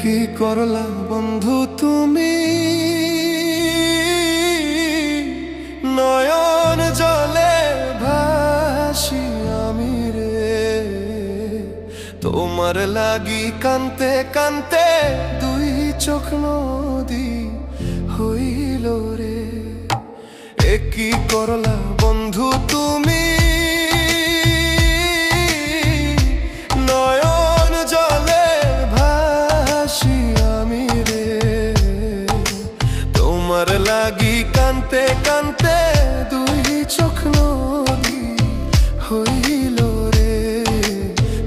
কি করলা বন্ধু তুমি, নয়ন জলে ভাসি আমি রে। তোমার লাগি কান্তে কান্তে দুই চোখ নদী হইল রে। কি করলা বন্ধু তুমি, নয়ন জলে ভাসি আমি রে। তোমার লাগি কান্তে কান্তে দুই চোখ নদী হইল রে।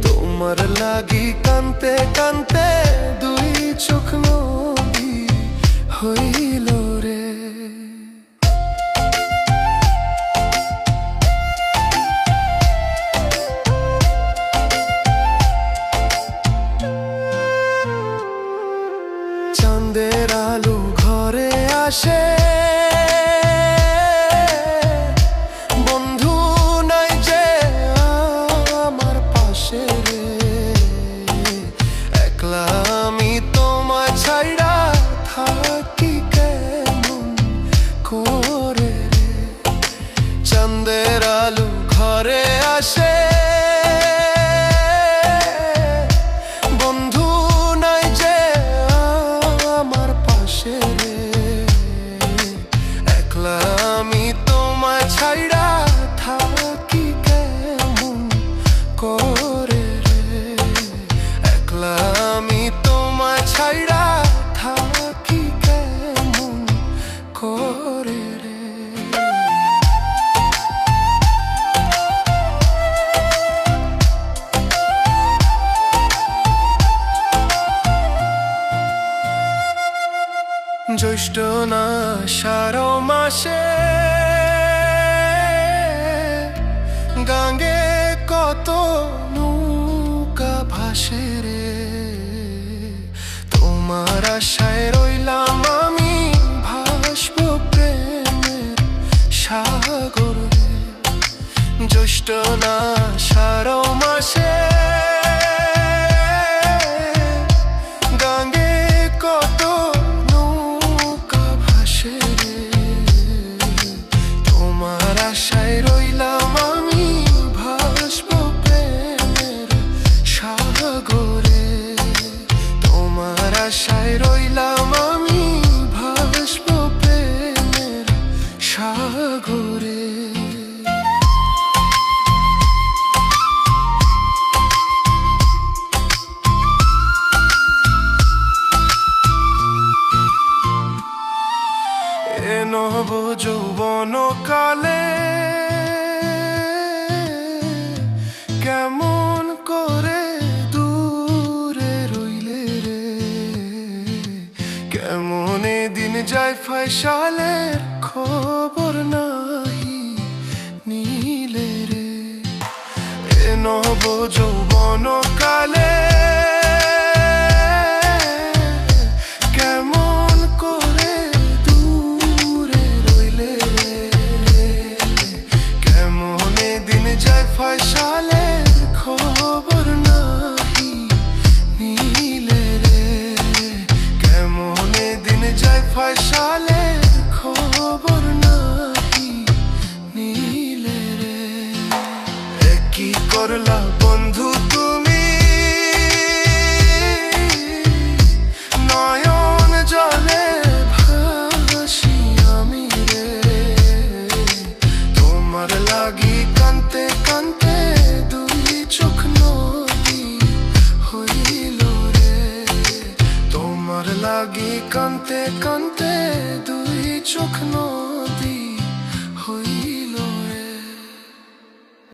তোমার লাগি কান্তে কান্তে দুই চোখ নদী হইল রে। চাঁদের আলো ঘরে আসে, বন্ধু নাই যে আমার পাশে রে। একলা আমি তোমায় ছাইড়া থাকি কেমন করে রে। চাঁদের আলো ঘরে আসে, বন্ধু নাই যে আমার পাশে রে। একলা আমি তোমায় ছাইড়া থাকি কেমন করে রে। একলা আমি তোমায় ছাইড়া থাকি কেমন করে রে। জ্যৈষ্ঠ না আষাঢ় মাসে গাঙ্গে কত নৌকা ভাসে রে। তোমার আশায় রইলাম আমি ভাসব প্রেমের সাগরে। জ্যৈষ্ঠ না আষাঢ় মাসে গাঙ্গে কত তোমার আশায় রইলাম আমি ভাসব প্রেমের সাগরে। তোমার আশায় রইলাম আমি ভাসব প্রেমের সাগরে। নব যৌবন কালে কেমন করে দূরে রইলে রে। কেমন দিন যায় ফয়সালের খবর নাহি নিলে রে। নব যৌবন কালে কেমন করে দূরে রইলে রে। কেমন দিন যায় ফয়সালের খবর নাহি নিলে রে। কেমন দিন যায় ফয়সালের খবর নাহি নিলে রে। কি করলা বন্ধু তুমি, নয়ন জলে ভাসি আমি রে। তোমার লাগি কান্তে কান্তে দুই চোখ নদী হইল রে। তোমার লাগি কান্তে কান্তে দুই চোখ নদী